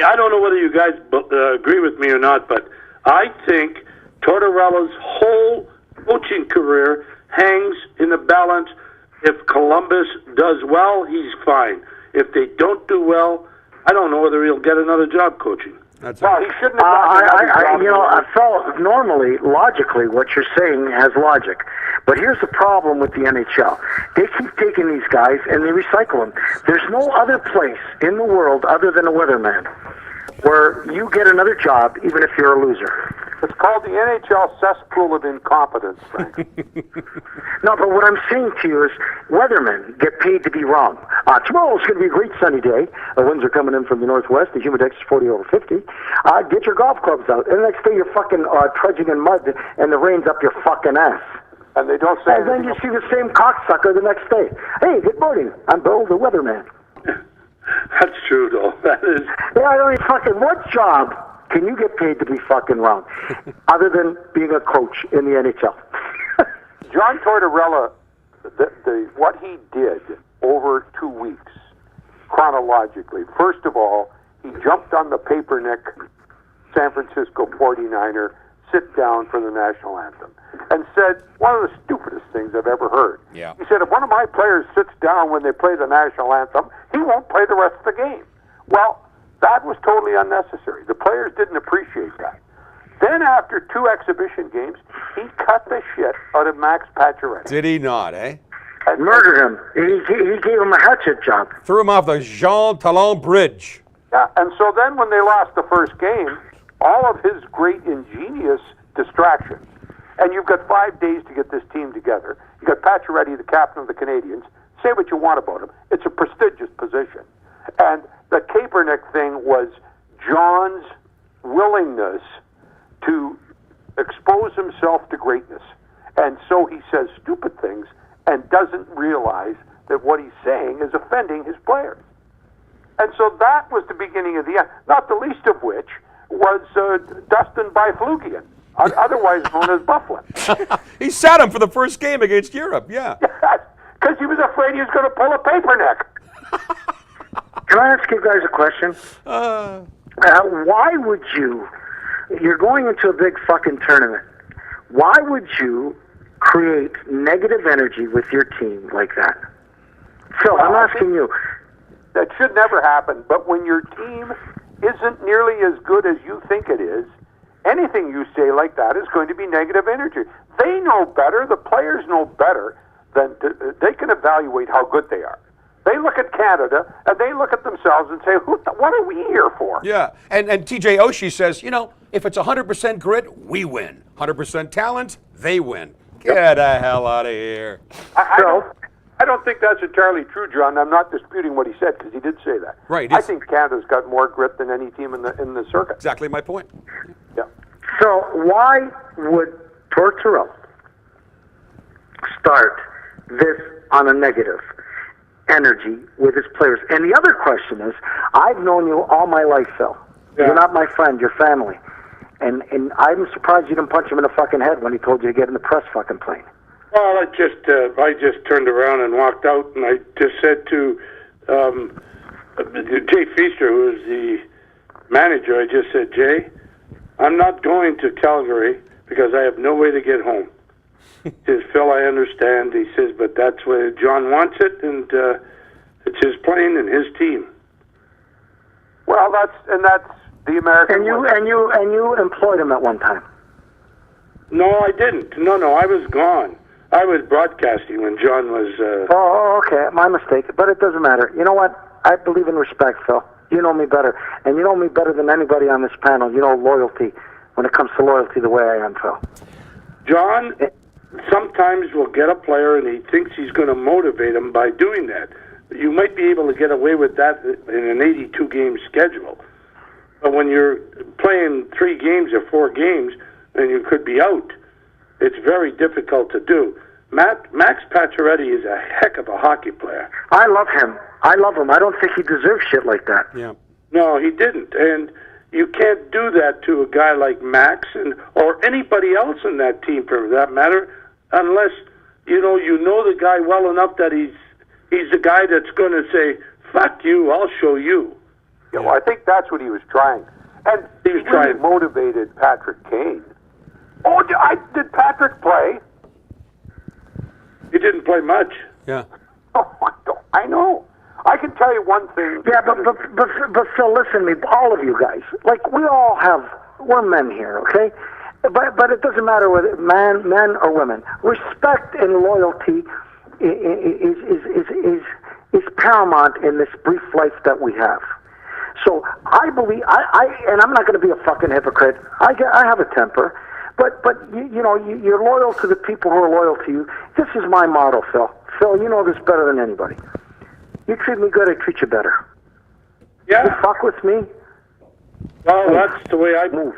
I don't know whether you guys agree with me or not, but I think Tortorella's whole coaching career hangs in the balance. If Columbus does well, he's fine. If they don't do well, I don't know whether he'll get another job coaching. Well, he shouldn't have Phil, normally, logically, what you're saying has logic. But here's the problem with the NHL. They keep taking these guys and they recycle them. There's no other place in the world other than a weatherman where you get another job even if you're a loser. It's called the NHL cesspool of incompetence, Frank. No, but what I'm saying to you is weathermen get paid to be wrong. Tomorrow's going to be a great sunny day. The winds are coming in from the northwest. The humidex is 40 over 50. Get your golf clubs out. And the next day you're fucking trudging in mud and the rain's up your fucking ass. And they don't say And then you see the same cocksucker the next day. Hey, good morning. I'm Bill the weatherman. That's true, though. That is. Yeah, I mean, fucking what job can you get paid to be fucking wrong, other than being a coach in the NHL? John Tortorella, what he did over 2 weeks, chronologically, first of all, he jumped on the paperneck San Francisco 49er sit down for the national anthem and said one of the stupidest things I've ever heard. Yeah. He said, if one of my players sits down when they play the national anthem, he won't play the rest of the game. Well, that was totally unnecessary. The players didn't appreciate that. Then after 2 exhibition games, he cut the shit out of Max Pacioretty. Did he not, eh? And murdered him. He gave him a hatchet job. Threw him off the Jean Talon Bridge. Yeah, and so then when they lost the first game, all of his great ingenious distractions, and you've got 5 days to get this team together. You've got Pacioretty, the captain of the Canadiens. Say what you want about him. It's a prestigious position. And the Kaepernick thing was John's willingness to expose himself to greatness. And so he says stupid things and doesn't realize that what he's saying is offending his players. And so that was the beginning of the end, not the least of which was Dustin Byflugian, otherwise known as Bufflin. He sat him for the first game against Europe, yeah. Because he was afraid he was going to pull a paperneck. Can I ask you guys a question? Why would you're going into a big fucking tournament, why would you create negative energy with your team like that? Phil, I'm asking you. That should never happen, but when your team isn't nearly as good as you think it is, anything you say like that is going to be negative energy. They know better, the players know better, than they can evaluate how good they are. They look at Canada, and they look at themselves and say, what are we here for? Yeah, and TJ Oshie says, if it's 100% grit, we win. 100% talent, they win. Get the hell out of here. I don't think that's entirely true, John. I'm not disputing what he said because he did say that. Right. I think Canada's got more grit than any team in the circuit. Exactly my point. Yeah. So why would Tortorella start this on a negative energy with his players? And the other question is, I've known you all my life, Phil. Yeah. You're not my friend, you're family. And I'm surprised you didn't punch him in the fucking head when he told you to get in the press fucking plane. Well, I just turned around and walked out, and I just said to Jay Feaster, who is the manager, I just said, Jay, I'm not going to Calgary because I have no way to get home. He says, Phil, I understand. He says, but that's where John wants it, and it's his plane and his team. Well, that's the American way. And you employed him at one time. No, I didn't. No, I was gone. I was broadcasting when John was... Oh, okay. My mistake. But it doesn't matter. You know what? I believe in respect, Phil. You know me better. And you know me better than anybody on this panel. You know loyalty when it comes to loyalty the way I am, Phil. John sometimes will get a player and he thinks he's going to motivate him by doing that. You might be able to get away with that in an 82-game schedule. But when you're playing 3 games or 4 games and you could be out, it's very difficult to do. Max Pacioretty is a heck of a hockey player. I love him. I don't think he deserves shit like that. Yeah. No, he didn't. And you can't do that to a guy like Max or anybody else in that team, for that matter, unless you know the guy well enough that he's the guy that's going to say, "Fuck you, I'll show you." Yeah, well, I think that's what he was trying. And He was really trying. motivated Patrick Kane. Oh, did Patrick play? He didn't play much. Yeah. Oh, I know. I can tell you one thing. Yeah, but Phil, listen to me, all of you guys. Like, we're men here, okay? But it doesn't matter whether men or women. Respect and loyalty is paramount in this brief life that we have. So I believe and I'm not going to be a fucking hypocrite. I have a temper, but you're loyal to the people who are loyal to you. This is my motto, Phil. Phil, you know this better than anybody. You treat me good, I treat you better. Yeah. You fuck with me. Well, that's the way I move.